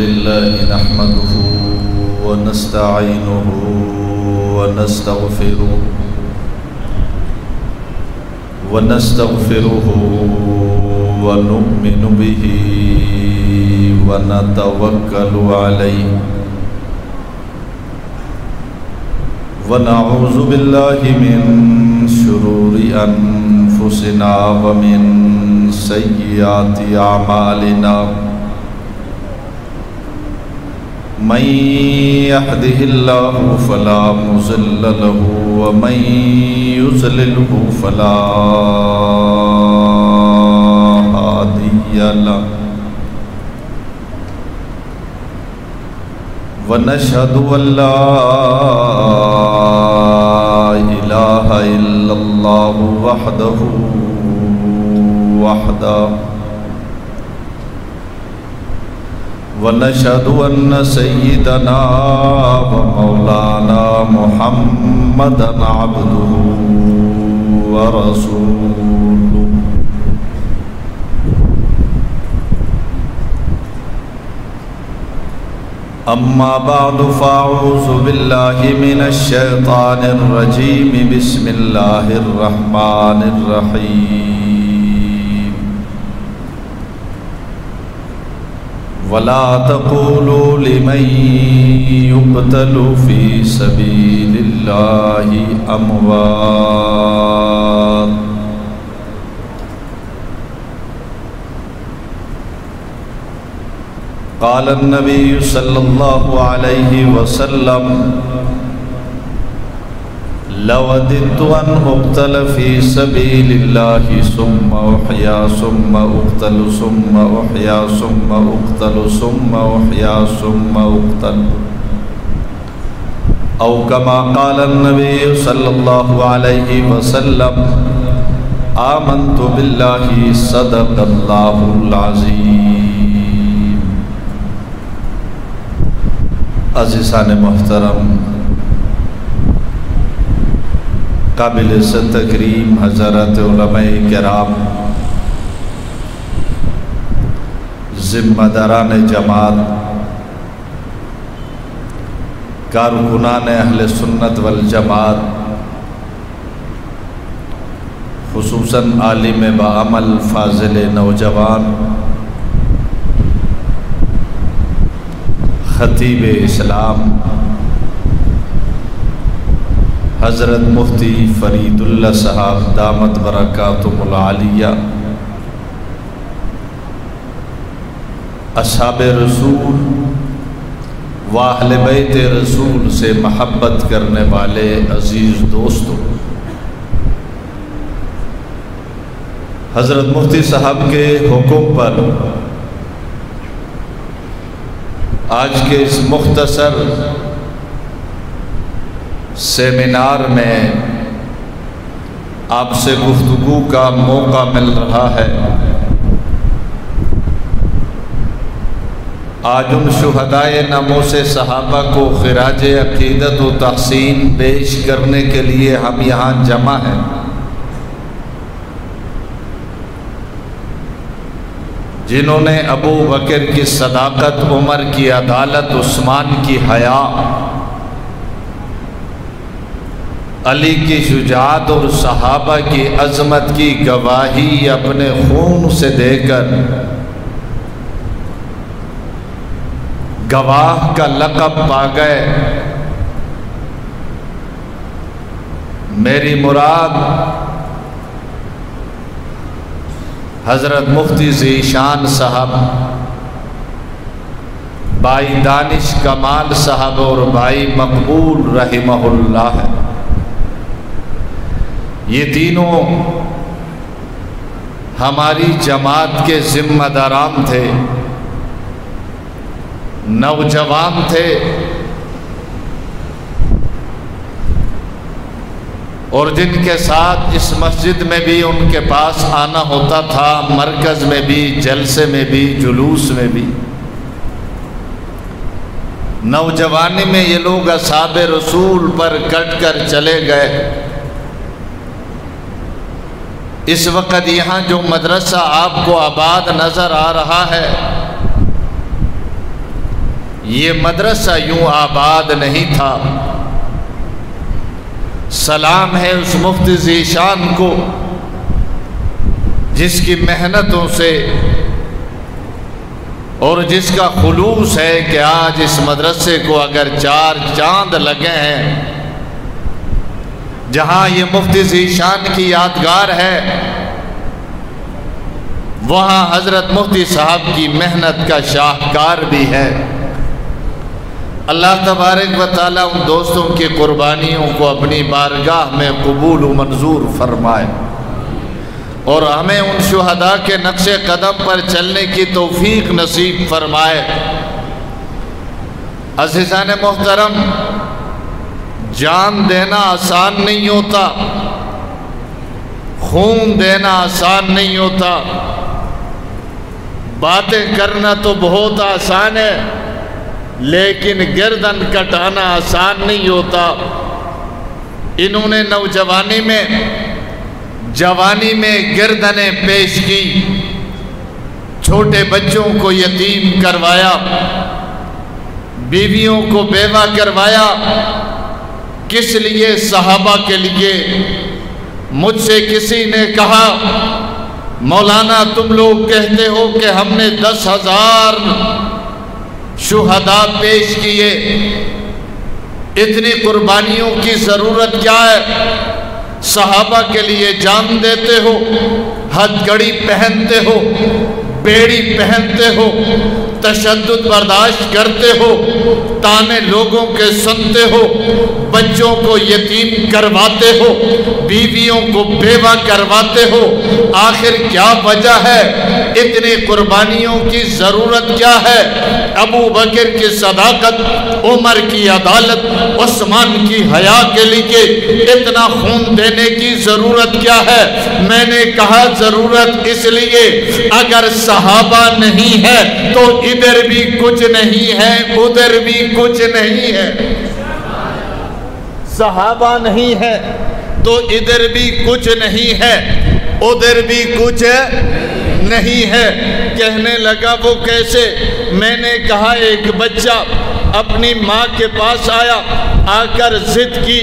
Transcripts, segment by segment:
لله نحمده ونستعينه ونستغفره ونؤمن به ونتوكل عليه ونعوذ بالله من شرور أنفسنا ومن سيئات أعمالنا من يهده الله فلا مضل له ومن يضلله فلا هادي له ونشهد أن لا إله إلا الله وحده ونشهد أن سيدنا ومولانا محمدا عبده ورسوله أما بعد فأعوذ بالله من الشيطان الرجيم بسم الله الرحمن الرحيم ولا تقولوا لمن يقتل في سبيل الله أموات قال النبي صلى الله عليه وسلم لوددت أن أقتل في سبيل الله ثم أحيا ثم أقتل ثم أحيا ثم أقتل ثم أحيا ثم أقتل أو كما قال النبي صلى الله عليه وسلم آمنت بالله صدق الله العظيم. عزیزان محترم، قابل تکریم حضرات علماء کرام، ذمہ داران جماعت، کارکنان اہل سنت والجماعت، خصوصاً عالم بعمل فاضل نوجوان، خطیب اسلام حضرت مفتی فرید اللہ صاحب دامت برکاتہم العالیہ، اصحاب رسول و اہل بیت رسول سے محبت کرنے والے عزیز دوستوں، حضرت مفتی صاحب کے حکم پر آج کے اس مختصر سیمینار میں آپ سے گفتگو کا موقع مل رہا ہے۔ آج ان شہدائے ناموس صحابہ کو خراج عقیدت و تحسین پیش کرنے کے لیے ہم یہاں جمع ہیں۔ جنہوں نے ابو بکر کی صداقت، عمر کی عدالت، عثمان کی حیا، علی کی شجاعت اور صحابہ کی عظمت کی گواہی اپنے خون سے دے کر گواہ کا لقب پا گئے۔ میری مراد حضرت مفتی ذیشان صاحب، بھائی دانش کمال صاحب اور بھائی مقبول رحمہ اللہ ہے۔ یہ تینوں ہماری جماعت کے ذمہ داران تھے، نوجوان تھے، اور جن کے ساتھ اس مسجد میں بھی ان کے پاس آنا ہوتا تھا، مرکز میں بھی، جلسے میں بھی، جلوس میں بھی۔ نوجوانی میں یہ لوگ اصحاب رسول پر کٹ کر چلے گئے، اس وقت یہاں جو مدرسہ آپ کو آباد نظر آ رہا ہے، یہ مدرسہ یوں آباد نہیں تھا۔ سلام ہے اس مفتی ذیشان کو جس کی محنتوں سے اور جس کا خلوص ہے کہ آج اس مدرسے کو اگر 4 چاند لگے ہیں، جہاں یہ مفتی ذیشان کی یادگار ہے وہاں حضرت مفتی صاحب کی محنت کا شاہکار بھی ہے۔ اللہ تبارک و تعالیٰ ان دوستوں کی قربانیوں کو اپنی بارگاہ میں قبول و منظور فرمائے اور ہمیں ان شہداء کے نقش قدم پر چلنے کی توفیق نصیب فرمائے۔ عزیزان محترم، جان دینا آسان نہیں ہوتا، خون دینا آسان نہیں ہوتا، باتیں کرنا تو بہت آسان ہے لیکن گردن کٹانا آسان نہیں ہوتا۔ انہوں نے نوجوانی میں جوانی میں گردنیں پیش کی، چھوٹے بچوں کو یتیم کروایا، بیویوں کو بیوہ کروایا۔ کس لیے؟ صحابہ کے لیے۔ مجھ سے کسی نے کہا مولانا تم لوگ کہتے ہو کہ ہم نے 10,000 شہداء پیش کیے، اتنی قربانیوں کی ضرورت کیا ہے؟ صحابہ کے لیے جان دیتے ہو، ہتھ کڑی پہنتے ہو، بیڑی پہنتے ہو، تشدد برداشت کرتے ہو، تانے لوگوں کے سنتے ہو، بچوں کو یتیم کرواتے ہو، بیویوں کو بیوہ کرواتے ہو۔ آخر کیا وجہ ہے؟ اتنی قربانیوں کی ضرورت کیا ہے؟ ابو بکر کی صداقت، عمر کی عدالت، عثمان کی حیا کے لیے اتنا خون دینے کی ضرورت کیا ہے؟ میں نے کہا ضرورت اس لیے اگر صحابہ نہیں ہے تو ادھر بھی کچھ نہیں ہے، ادھر بھی کچھ نہیں ہے۔ صحابہ نہیں ہے تو ادھر بھی کچھ نہیں ہے، ادھر بھی کچھ نہیں ہے۔ کہنے لگا وہ کیسے؟ میں نے کہا ایک بچہ اپنی ماں کے پاس آیا، آ کر ضد کی،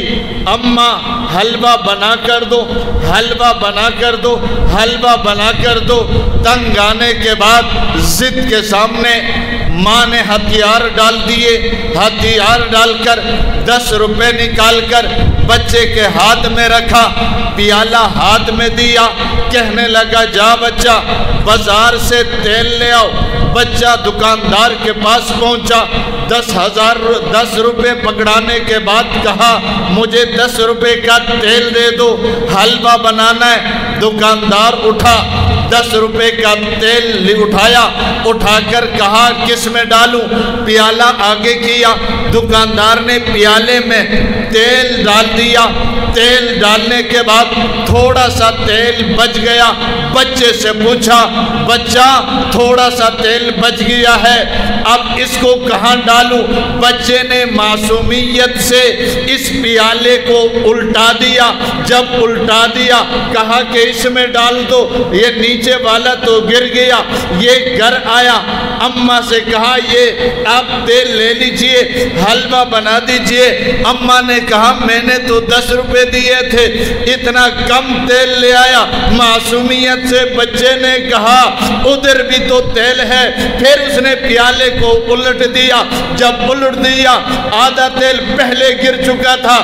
اماں حلوہ بنا کر دو، حلوہ بنا کر دو، حلوہ بنا کر دو۔ تنگ آنے کے بعد ضد کے سامنے ماں نے ہتھیار ڈال دیے، ہتھیار ڈال کر 10 روپے نکال کر بچے کے ہاتھ میں رکھا، پیالہ ہاتھ میں دیا، کہنے لگا جا بچہ بازار سے تیل لے آؤ۔ بچہ دکاندار کے پاس پہنچا، 10 روپے پکڑانے کے بعد کہا مجھے 10 روپے کا تیل دے دو، حلوہ بنانا ہے۔ دکاندار اٹھا، 10 روپے کا تیل اٹھایا، اٹھا کر کہا کس میں ڈالوں؟ پیالہ آگے کیا، دکاندار نے پیالے میں تیل ڈال دیا۔ تیل ڈالنے کے بعد تھوڑا سا تیل بچ گیا، بچے سے پوچھا بچہ تھوڑا سا تیل بچ گیا ہے، اب اس کو کہاں ڈالوں؟ بچے نے معصومیت سے اس پیالے کو الٹا دیا، جب الٹا دیا کہا کہ اس میں ڈال دو، یہ نیچے والا تو گر گیا۔ یہ گھر آیا، اماں سے کہا یہ آپ تیل لے لیجئے، حلوہ بنا دیجئے۔ اماں نے کہا میں نے تو 10 روپے دیے تھے، اتنا کم تیل لے آیا۔ معصومیت سے بچے نے کہا ادھر بھی تو تیل ہے، پھر اس نے پیالے کو الٹ دیا، جب الٹ دیا آدھا تیل پہلے گر چکا تھا،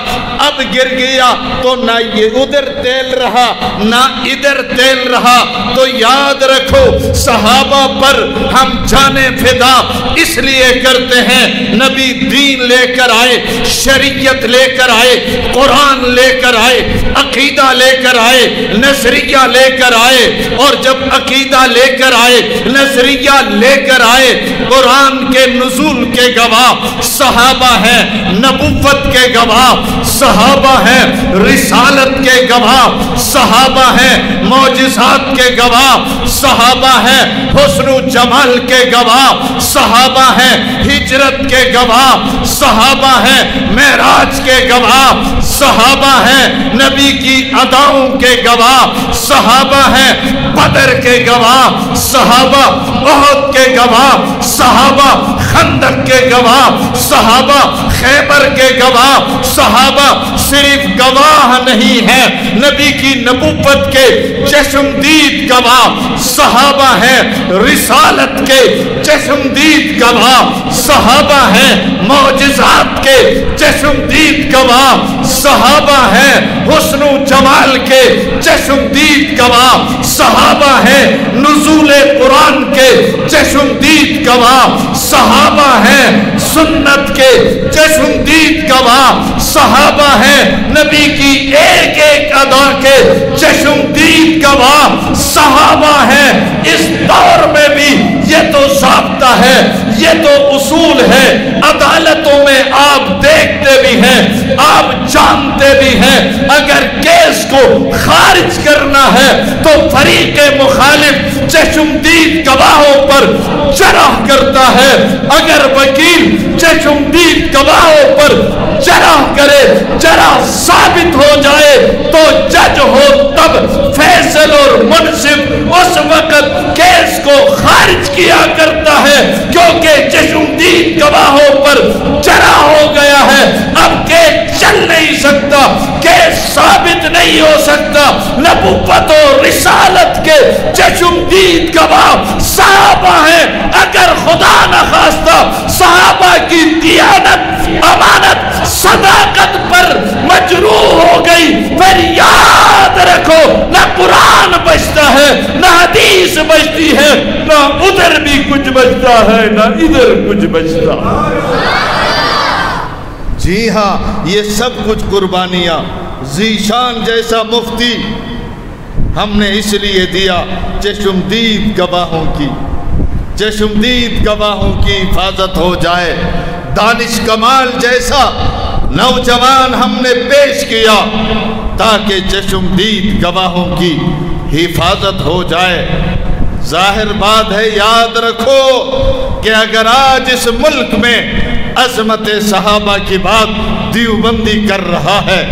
اب گر گیا تو نہ یہ ادھر تیل رہا نہ ادھر تیل رہا۔ تو یاد رکھو صحابہ پر ہم جانے فدا اس لیے کرتے ہیں، نبی دین لے کر آئے، شریعت لے کر آئے، قرآن لے کر آئے، عقیدہ لے کر آئے، نظریہ لے کر آئے، اور جب عقیدہ لے کر آئے، نظریہ لے کر آئے، قرآن کے نزول کے گواہ صحابہ ہیں، نبوت کے گواہ صحابہ ہیں، رسالت کے گواہ صحابہ ہیں، معجزات کے گواہ صحابہ ہیں، حسن و جمال کے گواہ صحابہ ہیں، ہجرت کے گواہ صحابہ ہیں، معراج کے گواہ صحابہ ہیں، نبی کی اداؤں کے گواہ صحابہ ہیں، بدر کے گواہ صحابہ، احد کے گواہ صحابہ، خندق کے گواہ صحابہ، خیبر کے گواہ صحابہ صرف گواہ نہیں ہیں، نبی کی نبوت کے چشمدید گواہ صحابہ ہیں، رسالت کے چشمدید گواہ صحابہ ہیں، معجزات کے چشمدید گواہ صحابہ ہیں، حسن و جمال کے چشمدید گواہ صحابہ ہیں، نزول قرآن کے چشمدید گواہ صحابہ ہیں، سنت کے چشمدید گواہ صحابہ ہیں، نبی کی ایک ایک ادا کے چشمدید گواہ صحابہ ہیں۔ اس دور میں بھی یہ تو ضابطہ ہے، یہ تو اصول ہے، عدالتوں میں آپ دیکھتے بھی ہیں، آپ جانتے بھی ہیں، اگر کیس کو خارج کرنا ہے تو فریق مخالف چشمدید گواہوں پر جرح کرتا ہے، اگر وکیل چشمدید گواہوں پر جرح کرے، جرح ثابت ہو جائے تو جج ہو تب فیصل اور منصف اس وقت کیس کو خارج کیا کرتا ہے، کیونکہ چشمدید گواہوں پر جرح ہو گیا ہے، اب کیس چل نہیں سکتا، کیس ثابت نہیں ہو سکتا۔ نبوت و رسالت کے چشمدید گواہ صحابہ ہیں، اگر خدا نخواستہ صحابہ کی دیانت، امانت، صداقت پر مجروح ہو گئی، پھر یاد رکھو نہ قرآن بچتا ہے، نہ حدیث بچتی ہے، نہ ادھر بھی کچھ بچتا ہے، نہ ادھر کچھ بچتا ہے۔ جی ہاں، یہ سب کچھ قربانیاں ذیشان جیسا مفتی ہم نے اس لیے دیا چشمدید گواہوں کی، چشمدید گواہوں کی حفاظت ہو جائے۔ دانش کمال جیسا نوجوان ہم نے پیش کیا تاکہ چشمدید گواہوں کی حفاظت ہو جائے۔ ظاہر بات ہے، یاد رکھو کہ اگر آج اس ملک میں عظمت صحابہ کی بات دیوبندی کر رہا ہے،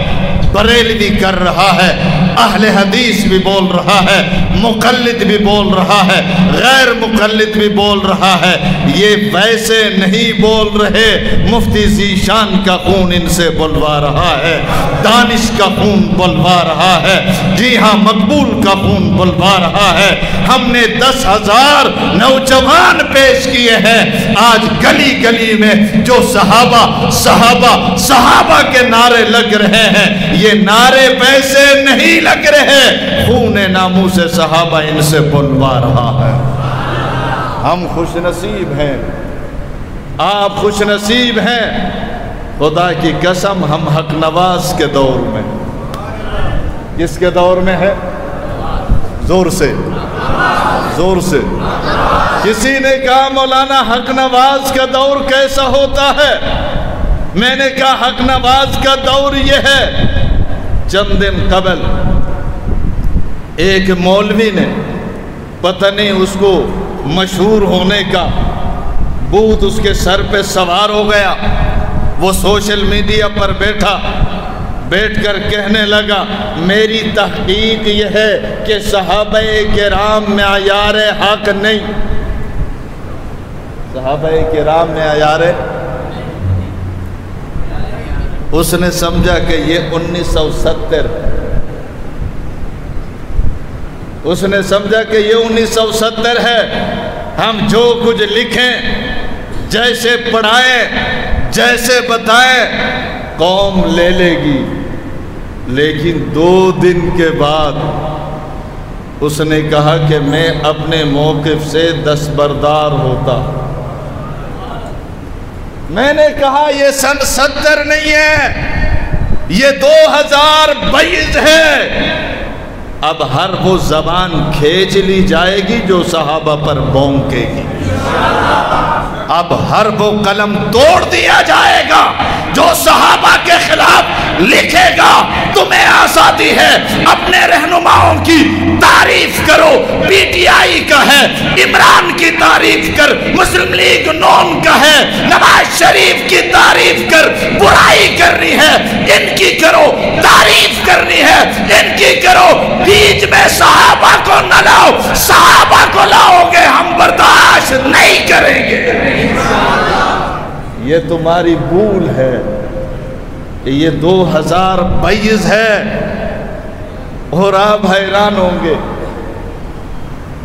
بریلوی کر رہا ہے، اہل حدیث بھی بول رہا ہے، مقلد بھی بول رہا ہے، غیر مقلد بھی بول رہا ہے، یہ ویسے نہیں بول رہے۔ مفتی ذیشان کا خون ان سے بلوا رہا ہے، دانش کا خون بلوا رہا ہے، جی ہاں مقبول کا خون بلوا رہا ہے۔ ہم نے 10,000 نوجوان پیش کیے ہیں، آج گلی گلی میں جو صحابہ صحابہ صحابہ کے نعرے لگ رہے ہیں، یہ نعرے پیسے نہیں لگ رہے، خون ناموس صحابہ ان سے بلوا رہا ہے۔ ہم خوش نصیب ہیں، آپ خوش نصیب ہیں، خدا کی قسم ہم حق نواز کے دور میں۔ کس کے دور میں ہے؟ زور سے زور سے۔ کسی نے کہا مولانا حق نواز کا دور کیسا ہوتا ہے؟ میں نے کہا حق نواز کا دور یہ ہے، چند دن قبل ایک مولوی نے پتہ نہیں اس کو مشہور ہونے کا بھوت اس کے سر پہ سوار ہو گیا، وہ سوشل میڈیا پر بیٹھ کر کہنے لگا میری تحقیق یہ ہے کہ صحابہ کرام معیار حق نہیں، صحابہ کرام معیار۔ اس نے سمجھا کہ یہ 1970، اس نے سمجھا کہ یہ 1970 ہے، ہم جو کچھ لکھیں، جیسے پڑھائیں، جیسے بتائیں، قوم لے لے گی۔ لیکن 2 دن کے بعد اس نے کہا کہ میں اپنے موقف سے دستبردار ہوتا۔ میں نے کہا یہ سن 70 نہیں ہے، یہ 2022 ہے۔ اب ہر وہ زبان کھینچ لی جائے گی جو صحابہ پر بونکے گی۔ اب ہر وہ قلم توڑ دیا جائے گا جو صحابہ کے خلاف لکھے گا تمہیں آزادی ہے اپنے رہنماؤں کی تعریف کرو، پی ٹی آئی کا ہے، عمران کی تعریف کر، مسلم لیگ نون کا ہے، نواز شریف کی تعریف کر، برائی کرنی ہے ان کی کرو، تعریف کرنی ہے ان کی کرو، بیچ میں صحابہ کو نہ لاؤ، صحابہ کو لاؤ گے ہم برداشت نہیں کریں گے۔ یہ تمہاری بھول ہے، یہ 2022 ہے اور آپ حیران ہوں گے۔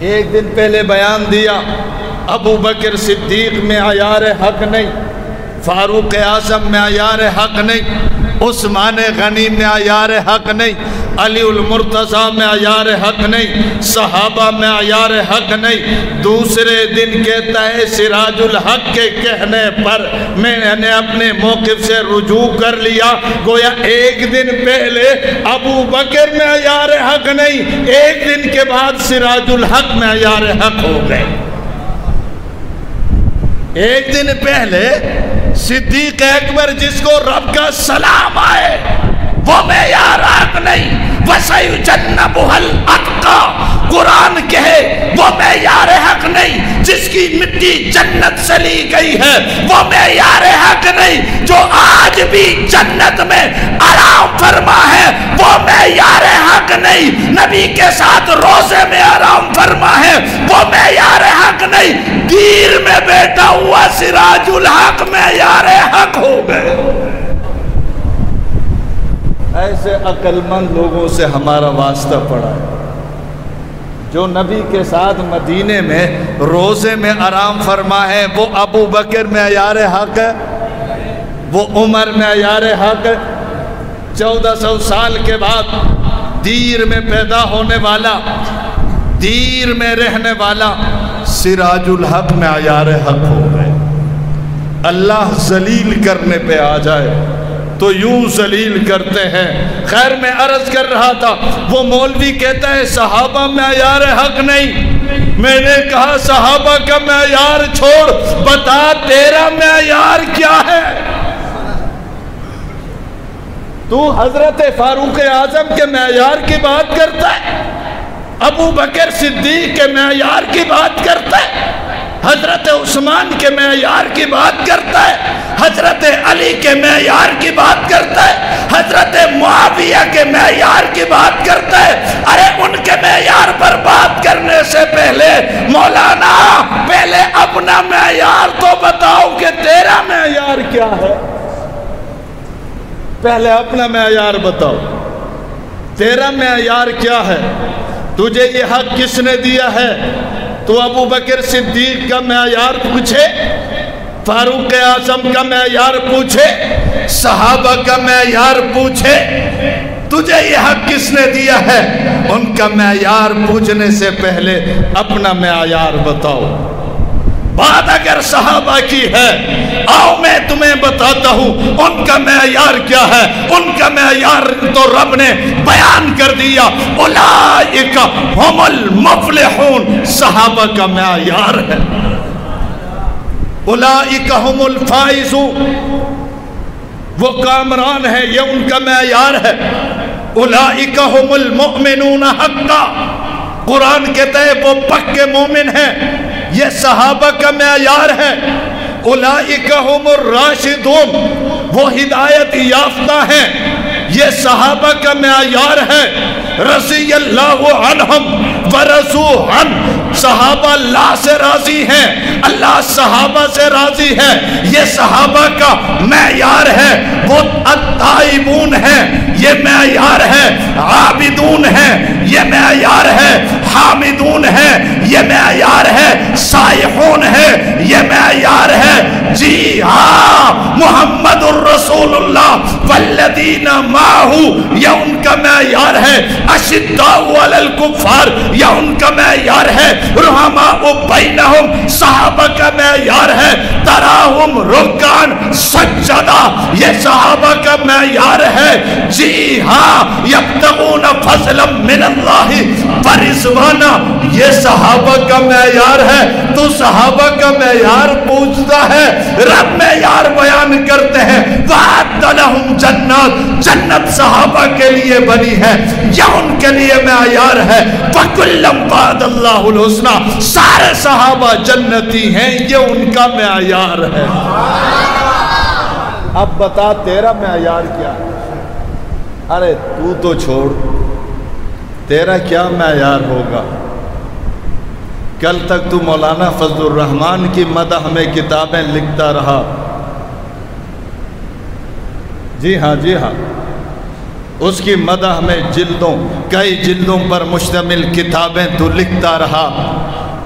ایک دن پہلے بیان دیا ابو بکر صدیق میں معیار حق نہیں، فاروق اعظم میں معیار حق نہیں، عثمان غنی میں معیار حق نہیں، علی المرتضیٰ میں معیار حق نہیں، صحابہ میں معیار حق نہیں۔ دوسرے دن کہتا ہے سراج الحق کے کہنے پر میں نے اپنے موقف سے رجوع کر لیا، گویا ایک دن پہلے ابو بکر میں معیار حق نہیں، ایک دن کے بعد سراج الحق میں معیار حق ہو گئے۔ ایک دن پہلے صدیق اکبر جس کو رب کا سلام آئے وہ معیار حق نہیں، وَسَيُجَنَّبُهَا الْأَتْقَى قرآن کہے وہ معیار حق نہیں، جس کی مٹی جنت سے لی گئی ہے وہ معیار حق نہیں، جو آج بھی جنت میں آرام فرما ہے وہ معیار حق نہیں، نبی کے ساتھ روزے میں آرام فرما ہے وہ معیار حق نہیں، دیر میں بیٹھا ہوا سراج الحق معیار حق ہو گئے۔ ایسے عقل مند لوگوں سے ہمارا واسطہ پڑا ہے جو نبی کے ساتھ مدینے میں روزے میں آرام فرما ہے، وہ ابو بکر میں معیار حق ہے، وہ عمر میں معیار حق ہے۔ 1400 سال کے بعد دیر میں پیدا ہونے والا، دیر میں رہنے والا سراج الحق میں معیار حق ہو گئے۔ اللہ ذلیل کرنے پہ آ جائے تو یوں ذلیل کرتے ہیں۔ خیر میں عرض کر رہا تھا وہ مولوی کہتا ہے صحابہ میں معیار حق نہیں، میں نے کہا صحابہ کا معیار چھوڑ، بتا تیرا معیار کیا ہے؟ تو حضرت فاروق اعظم کے معیار کی بات کرتا ہے، ابو بکر صدیق کے معیار کی بات کرتا ہے، حضرت عثمان کے معیار کی بات کرتا ہے، حضرت علی کے معیار کی بات کرتا ہے، حضرت معاویہ کے معیار کی بات کرتا ہے۔ ارے ان کے معیار پر بات کرنے سے پہلے مولانا پہلے اپنا معیار تو بتاؤ کہ تیرا معیار کیا ہے، پہلے اپنا معیار بتاؤ، تیرا معیار کیا ہے، تجھے یہ حق کس نے دیا ہے؟ تو ابو بکر صدیق کا معیار پوچھے، فاروق اعظم کا معیار پوچھے، صحابہ کا معیار پوچھے، تجھے یہ حق کس نے دیا ہے؟ ان کا معیار پوچھنے سے پہلے اپنا معیار بتاؤ۔ بات اگر صحابہ کی ہے آؤ میں تمہیں بتاتا ہوں ان کا معیار کیا ہے۔ ان کا معیار تو رب نے بیان کر دیا، اولئک هم المفلحون، صحابہ کا معیار ہے۔ اولئک هم الفائزون، وہ کامران ہے، یہ ان کا معیار ہے۔ اولئک هم المؤمنون حقا، قرآن کہتا ہے وہ پکے مومن ہیں، یہ صحابہ کا معیار ہے۔ اولئک هم الراشدون، وہ ہدایت یافتہ ہیں، یہ صحابہ کا معیار ہے۔ رضی اللہ عنہم ورضوا عنہ، صحابہ اللہ سے راضی ہیں، اللہ صحابہ سے راضی ہے، یہ صحابہ کا معیار ہے۔ وہ التائبون ہیں، یہ معیار ہے۔ عابدون ہیں، یہ معیار ہے۔ حامدون ہیں، یہ معیار ہے۔ سائحون ہیں، یہ معیار ہے۔ جی ہاں، محمد الرسول اللہ والذین معہ یہ ان کا معیار ہے، اشداء علی الکفار یہ ان کا معیار ہے، رحماء بینہم صحابہ کا معیار ہے، تراہم رکعن سجدہ یہ صحابہ کا معیار ہے۔ جی ہاں، یبتغون فضلا من اللہ ورضوانا یہ صحابہ کا معیار ہے۔ تو صحابہ کا معیار پوچھتا ہے، رب معیار بیان کرتے ہیں، وَعَدَّ لَهُمْ جَنَّاتٍ جنت صحابہ کے لیے بنی ہے، یہ ان کے لیے معیار ہے۔ وَكُلًّا وَعَدَ اللَّهُ الْحُسْنَى سارے صحابہ جنتی ہیں، یہ ان کا معیار ہے۔ اب بتا تیرا معیار کیا ہے؟ ارے تو چھوڑ، تیرا کیا معیار ہوگا؟ کل تک تو مولانا فضل الرحمان کی مدح میں کتابیں لکھتا رہا، جی ہاں جی ہاں، اس کی مدح میں کئی جلدوں پر مشتمل کتابیں تو لکھتا رہا۔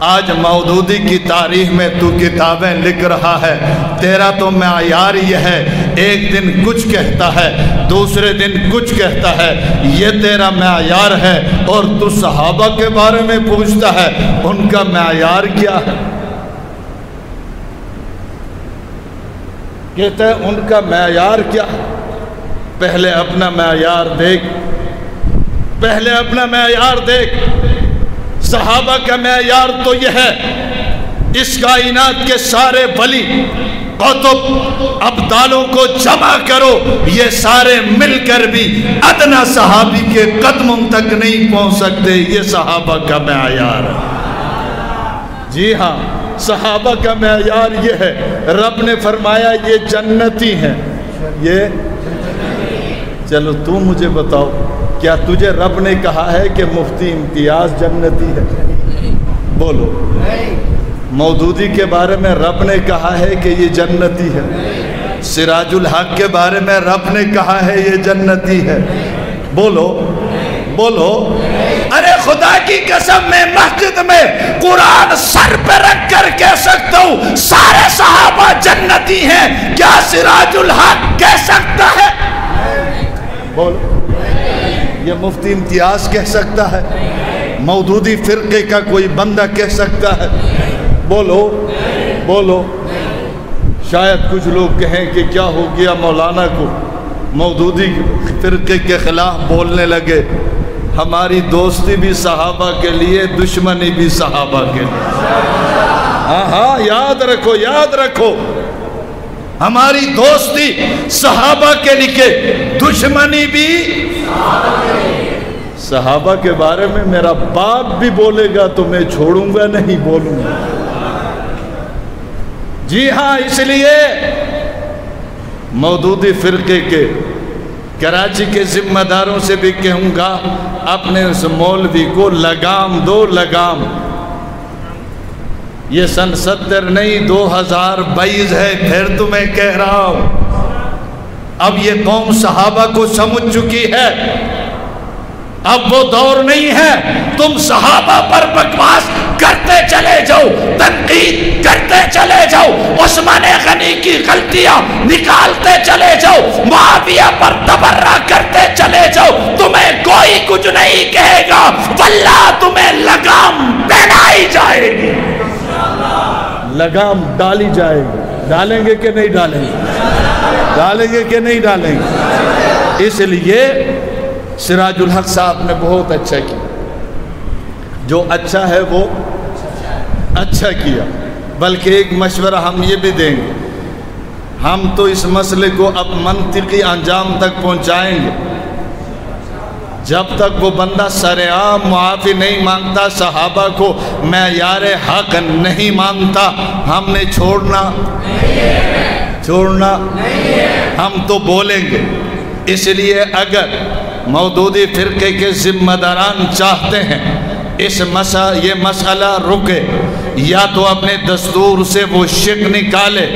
آج مودودی کی تاریخ میں تو کتابیں لکھ رہا ہے، تیرا تو معیار یہ ہے، ایک دن کچھ کہتا ہے دوسرے دن کچھ کہتا ہے، یہ تیرا معیار ہے۔ اور تو صحابہ کے بارے میں پوچھتا ہے ان کا معیار کیا ہے؟ کہتا ہے ان کا معیار کیا ہے؟ پہلے اپنا معیار دیکھ، پہلے اپنا معیار دیکھ۔ صحابہ کا معیار تو یہ ہے، اس کائنات کے سارے ولی قطب ابدالوں کو جمع کرو، یہ سارے مل کر بھی ادنا صحابی کے قدموں تک نہیں پہنچ سکتے، یہ صحابہ کا معیار ہے۔ جی ہاں، صحابہ کا معیار یہ ہے، رب نے فرمایا یہ جنتی ہیں، یہ چلو تو مجھے بتاؤ، کیا تجھے رب نے کہا ہے کہ مفتی امتیاز جنتی ہے؟ بولو۔ مودودی کے بارے میں رب نے کہا ہے کہ یہ جنتی ہے؟ سراج الحق کے بارے میں رب نے کہا ہے یہ جنتی ہے؟ بولو بولو۔ ارے خدا کی قسم میں مسجد میں قرآن سر پہ رکھ کر کہہ سکتا ہوں سارے صحابہ جنتی ہیں، کیا سراج الحق کہہ سکتا ہے؟ بولو۔ یہ مفتی امتیاز کہہ سکتا ہے؟ مودودی فرقے کا کوئی بندہ کہہ سکتا ہے؟ بولو بولو۔ شاید کچھ لوگ کہیں کہ کیا ہو گیا مولانا کو، مودودی فرقے کے خلاف بولنے لگے۔ ہماری دوستی بھی صحابہ کے لیے، دشمنی بھی صحابہ کے لیے۔ ہاں ہاں، یاد رکھو یاد رکھو، ہماری دوستی صحابہ کے لیے، دشمنی بھی صحابہ کے بارے میں میرا باپ بھی بولے گا تو میں چھوڑوں گا نہیں، بولوں گا۔ جی ہاں، اس لیے مودودی فرقے کے کراچی کے ذمہ داروں سے بھی کہوں گا، اپنے اس مولوی کو لگام دو، لگام۔ یہ سن 70 نہیں 2022 ہے، پھر تمہیں کہہ رہا ہوں، اب یہ قوم صحابہ کو سمجھ چکی ہے، اب وہ دور نہیں ہے تم صحابہ پر بکواس کرتے چلے جاؤ، تنقید کرتے چلے جاؤ، عثمان غنی کی غلطیاں نکالتے چلے جاؤ، معاویہ پر تبرہ کرتے چلے جاؤ، تمہیں کوئی کچھ نہیں کہے گا، واللہ تمہیں لگام پہنائی جائے گی، لگام ڈالی جائے گی۔ ڈالیں گے کہ نہیں ڈالیں گے؟ ڈالیں گے کہ نہیں ڈالیں گے؟ اس لیے سراج الحق صاحب نے بہت اچھا کیا، جو اچھا ہے وہ اچھا کیا، بلکہ ایک مشورہ ہم یہ بھی دیں گے، ہم تو اس مسئلے کو اب منطقی انجام تک پہنچائیں گے، جب تک وہ بندہ سرعام معافی نہیں مانگتا، صحابہ کو معیار حق نہیں مانتا، ہم نے چھوڑنا ہم تو بولیں گے۔ اس لیے اگر مودودی فرقے کے ذمہ داران چاہتے ہیں یہ مسئلہ رکے، یا تو اپنے دستور سے وہ شک نکالے،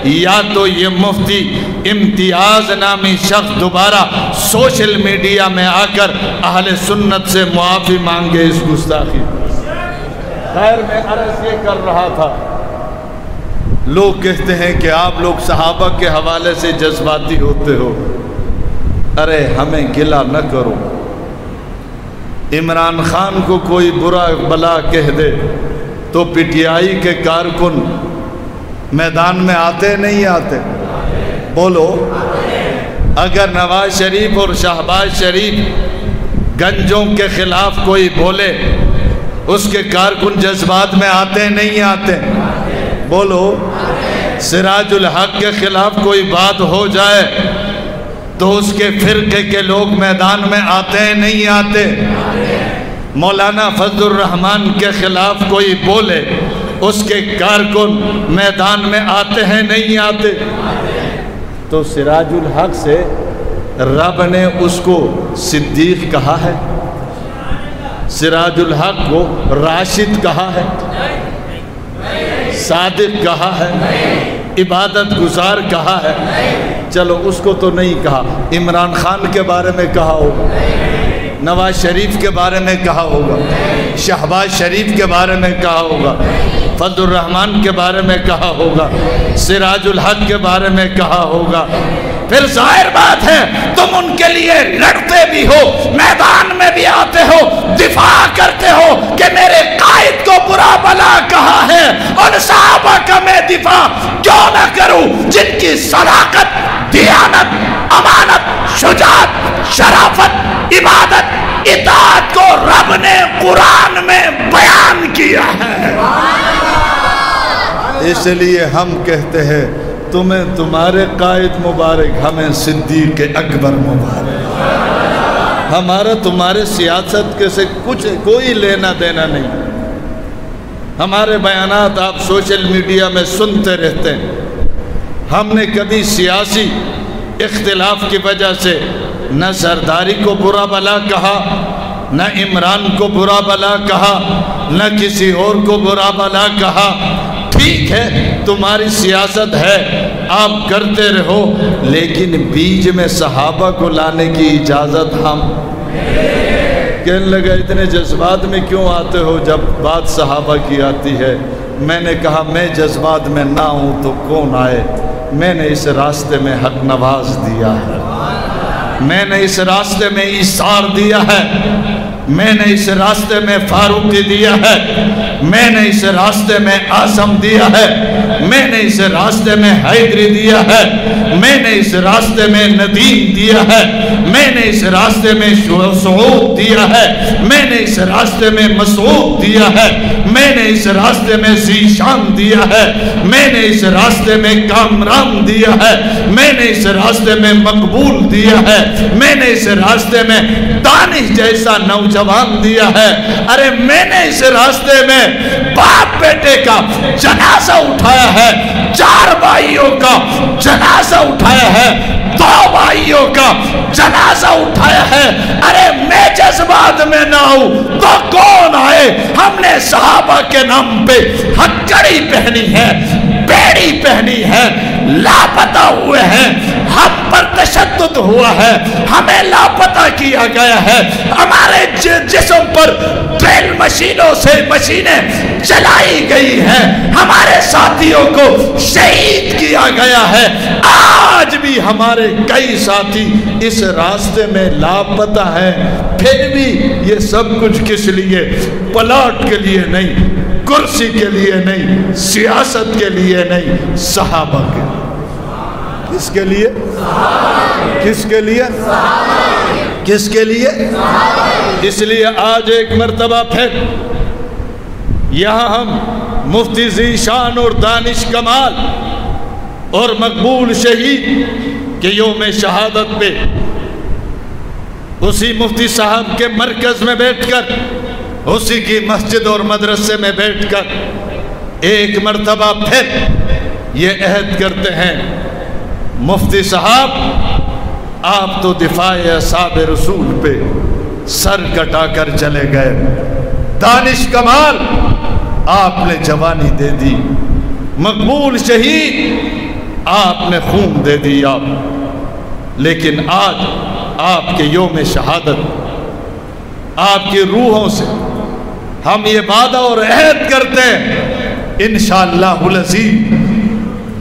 یا تو یہ مفتی امتیاز نامی شخص دوبارہ سوشل میڈیا میں آ کر اہل سنت سے معافی مانگے اس گستاخی۔ خیر، میں عرض یہ کر رہا تھا لوگ کہتے ہیں کہ آپ لوگ صحابہ کے حوالے سے جذباتی ہوتے ہو. ارے ہمیں گلہ نہ کرو. عمران خان کو کوئی برا بلا کہہ دے تو پی ٹی آئی کے کارکن میدان میں آتے نہیں آتے؟ بولو. اگر نواز شریف اور شہباز شریف گنجوں کے خلاف کوئی بولے اس کے کارکن جذبات میں آتے نہیں آتے؟ بولو. سراج الحق کے خلاف کوئی بات ہو جائے تو اس کے فرقے کے لوگ میدان میں آتے نہیں آتے؟ مولانا فضل الرحمان کے خلاف کوئی بولے اس کے کارکن میدان میں آتے ہیں نہیں آتے؟ تو سراج الحق سے رب نے اس کو صدیق کہا ہے، سراج الحق کو راشد کہا ہے، صادق کہا ہے، عبادت گزار کہا ہے. چلو اس کو تو نہیں کہا. عمران خان کے بارے میں کہا ہوگا، نواز شریف کے بارے میں کہا ہوگا، شہباز شریف کے بارے میں کہا ہوگا، فضل الرحمان کے بارے میں کہا ہوگا، سراج الحق کے بارے میں کہا ہوگا. پھر ظاہر بات ہے تم ان کے لیے لڑتے بھی ہو، میدان میں بھی آتے ہو، دفاع کرتے ہو کہ میرے قائد کو برا بلا کہا ہے. ان صحابہ کا میں دفاع کیوں نہ کروں جن کی صداقت، دیانت، امانت، شجاعت، شرافت، عبادت، اطاعت کو رب نے قرآن میں بیان کیا ہے. اس لیے ہم کہتے ہیں تمہیں تمہارے قائد مبارک، ہمیں صدیق اکبر مبارک. ہمارا تمہارے سیاست کے سے کچھ کوئی لینا دینا نہیں. ہمارے بیانات آپ سوشل میڈیا میں سنتے رہتے ہیں. ہم نے کبھی سیاسی اختلاف کی وجہ سے نہ زرداری کو برا بلا کہا، نہ عمران کو برا بلا کہا، نہ کسی اور کو برا بلا کہا. ٹھیک ہے تمہاری سیاست ہے، آپ کرتے رہو، لیکن بیچ میں صحابہ کو لانے کی اجازت ہم. کہنے لگا اتنے جذبات میں کیوں آتے ہو جب بات صحابہ کی آتی ہے؟ میں نے کہا میں جذبات میں نہ ہوں تو کون آئے؟ میں نے اس راستے میں حق نواز دیا ہے، میں نے اس راستے میں ایثار دیا ہے، میں نے اس راستے میں فاروقی دیا ہے، میں نے اس راستے میں اعظم دیا ہے، میں نے اس راستے میں حیدری دیا ہے، میں نے اس راستے میں ندیم دیا ہے، میں نے اس راستے میں سعود دیا ہے، میں نے اس راستے میں مسعود دیا ہے، میں نے اس راستے میں ذیشان دیا ہے، میں نے اس راستے میں کامران دیا ہے، میں نے اس راستے میں مقبول دیا ہے، میں نے اس راستے میں دانش جیسا نوجوان دیا ہے. ارے میں نے اس راستے میں باپ بیٹے کا جنازہ اٹھایا ہے، 4 بھائیوں کا جنازہ اٹھایا ہے، 2 بھائیوں کا جنازہ اٹھایا ہے. ارے میں جذبات میں نہ ہوں تو کون آئے؟ ہم نے صحابہ کے نام پہ ہتھکڑی پہنی ہے، بیڑی پہنی ہے، لاپتہ ہوئے ہیں، ہم پر تشدد ہوا ہے، ہمیں لاپتہ کیا گیا ہے، ہمارے جسم پر ڈرل مشینوں سے مشینیں چلائی گئی ہیں، ہمارے ساتھیوں کو شہید کیا گیا ہے. آج بھی ہمارے کئی ساتھی اس راستے میں لاپتہ ہیں. پھر بھی یہ سب کچھ کس لیے؟ پلاٹ کے لیے نہیں، کرسی کے لیے نہیں، سیاست کے لیے نہیں، صحابہ کے لیے. کس کے لیے؟ کس کے لیے؟ کس کے لیے؟ اس لیے آج ایک مرتبہ پھر یہاں ہم مفتی ذیشان اور دانش کمال اور مقبول شہید کے یوم شہادت پہ اسی مفتی صاحب کے مرکز میں بیٹھ کر، اسی کی مسجد اور مدرسے میں بیٹھ کر ایک مرتبہ پھر یہ عہد کرتے ہیں، مفتی صاحب آپ تو دفاع اصحاب رسول پہ سر کٹا کر چلے گئے، دانش کمال آپ نے جوانی دے دی، مقبول شہید آپ نے خون دے دیا، لیکن آج آپ کے یوم شہادت آپ کی روحوں سے ہم یہ وعدہ اور عہد کرتے ہیں انشاءاللہ العزیز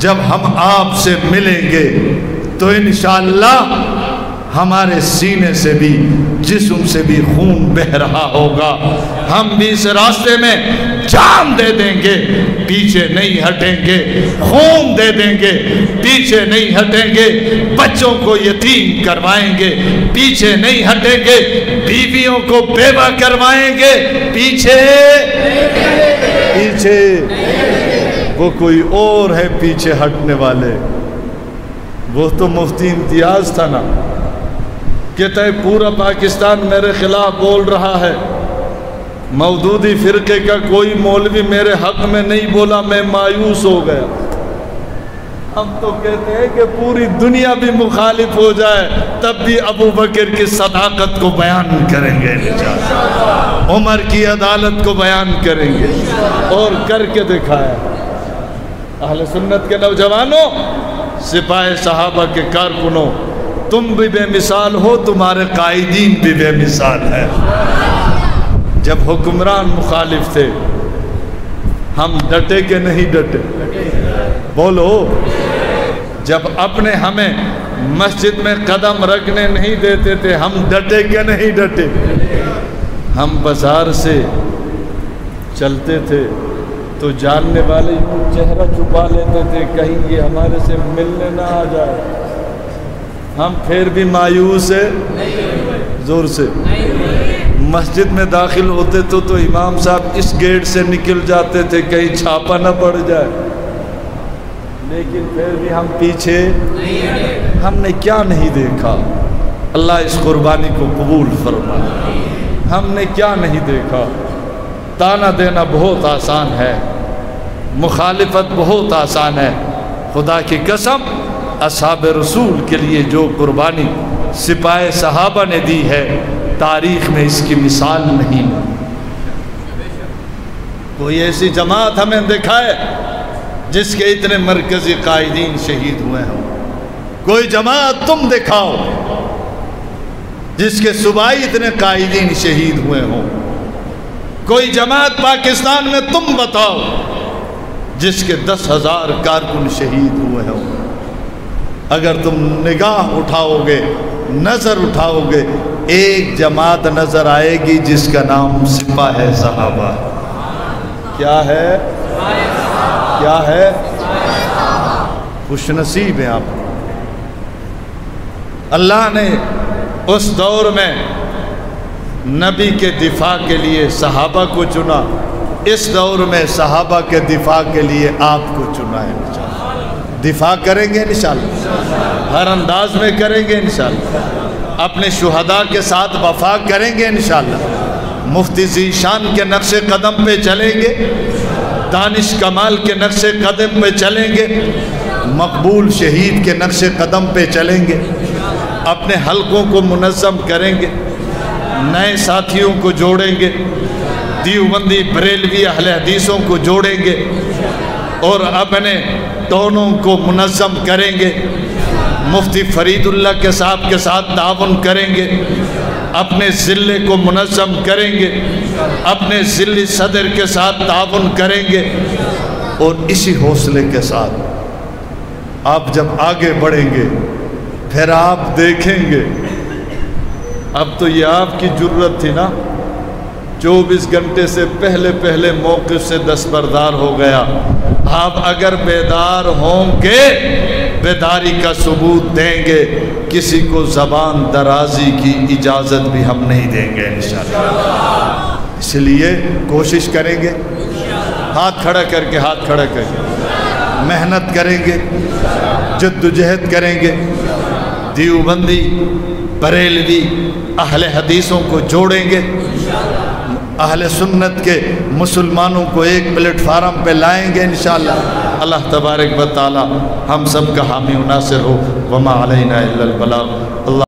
جب ہم آپ سے ملیں گے تو انشاءاللہ ہمارے سینے سے بھی جسم سے بھی خون بہہ رہا ہوگا. ہم بھی اس راستے میں جان دے دیں گے, پیچھے نہیں ہٹیں گے. خون دے دیں گے, پیچھے نہیں ہٹیں گے. بچوں کو یتیم کروائیں گے, پیچھے نہیں ہٹیں گے. بیویوں کو بیوہ کروائیں گے, پیچھے وہ کوئی اور ہے پیچھے ہٹنے والے. وہ تو مفتی امتیاز تھا نا, کہتا ہے پورا پاکستان میرے خلاف بول رہا ہے, مودودی فرقے کا کوئی مولوی میرے حق میں نہیں بولا, میں مایوس ہو گیا. ہم تو کہتے ہیں کہ پوری دنیا بھی مخالف ہو جائے تب بھی ابو بکر کی صداقت کو بیان کریں گے, عمر کی عدالت کو بیان کریں گے, اور کر کے دکھایا. اہل سنت کے نوجوانوں, سپاہ صحابہ کے کارکنوں, تم بھی بے مثال ہو, تمہارے قائدین بھی بے مثال ہے. جب حکمران مخالف تھے ہم ڈٹے کہ نہیں ڈٹے؟ بولو. جب اپنے ہمیں مسجد میں قدم رکھنے نہیں دیتے تھے ہم ڈٹے کہ نہیں ڈٹے؟ ہم بازار سے چلتے تھے تو جاننے والے چہرہ چھپا لیتے تھے کہیں یہ ہمارے سے ملنے نہ آ جائے. ہم پھر بھی مایوس ہے زور سے. مسجد میں داخل ہوتے تو امام صاحب اس گیٹ سے نکل جاتے تھے کہیں چھاپا نہ پڑ جائے, لیکن پھر بھی ہم پیچھے. ہم نے کیا نہیں دیکھا؟ اللہ اس قربانی کو قبول فرمائے. ہم نے کیا نہیں دیکھا؟ تانا دینا بہت آسان ہے, مخالفت بہت آسان ہے. خدا کی قسم اصحاب رسول کے لیے جو قربانی سپاہ صحابہ نے دی ہے تاریخ میں اس کی مثال نہیں. کوئی ایسی جماعت ہمیں دکھائے جس کے اتنے مرکزی قائدین شہید ہوئے ہوں. کوئی جماعت تم دکھاؤ جس کے صوبائی اتنے قائدین شہید ہوئے ہوں. کوئی جماعت پاکستان میں تم بتاؤ جس کے 10,000 کارکن شہید ہوئے ہوں. اگر تم نگاہ اٹھاؤ گے, نظر اٹھاؤ گے, ایک جماعت نظر آئے گی جس کا نام سپاہ صحابہ. کیا ہے؟ کیا ہے؟ خوش نصیب ہیں آپ. اللہ نے اس دور میں نبی کے دفاع کے لیے صحابہ کو چنا, اس دور میں صحابہ کے دفاع کے لیے آپ کو چنا ہے. دفاع کریں گے انشاءاللہ, ہر انداز میں کریں گے انشاءاللہ, اپنے شہداء کے ساتھ وفا کریں گے انشاءاللہ. مفتی ذیشان کے نقش قدم پہ چلیں گے, دانش کمال کے نقش قدم پہ چلیں گے, مقبول شہید کے نقش قدم پہ چلیں گے. اپنے حلقوں کو منظم کریں گے, نئے ساتھیوں کو جوڑیں گے, دیوبندی بریلوی اہل حدیثوں کو جوڑیں گے, اور اپنے ٹونوں کو منظم کریں گے. مفتی فرید اللہ کے صاحب کے ساتھ تعاون کریں گے, اپنے ضلع کو منظم کریں گے, اپنے ضلع صدر کے ساتھ تعاون کریں گے. اور اسی حوصلے کے ساتھ آپ جب آگے بڑھیں گے پھر آپ دیکھیں گے. اب تو یہ آپ کی جرت تھی نا, 24 گھنٹے سے پہلے موقف سے دستبردار ہو گیا. آپ اگر بیدار ہوں گے بیداری کا ثبوت دیں گے, کسی کو زبان درازی کی اجازت بھی ہم نہیں دیں گے انشاءاللہ. اس لیے کوشش کریں گے, ہاتھ کھڑا کر کے, ہاتھ کھڑا کر کے محنت کریں گے, جد و جہد کریں گے. دیوبندی بریلوی اہل حدیثوں کو جوڑیں گے, اہل سنت کے مسلمانوں کو ایک پلیٹ فارم پہ لائیں گے انشاءاللہ. اللہ تبارک و تعالی ہم سب کا حامی و ناصر ہو. وما علینا الا البلاغ. اللہ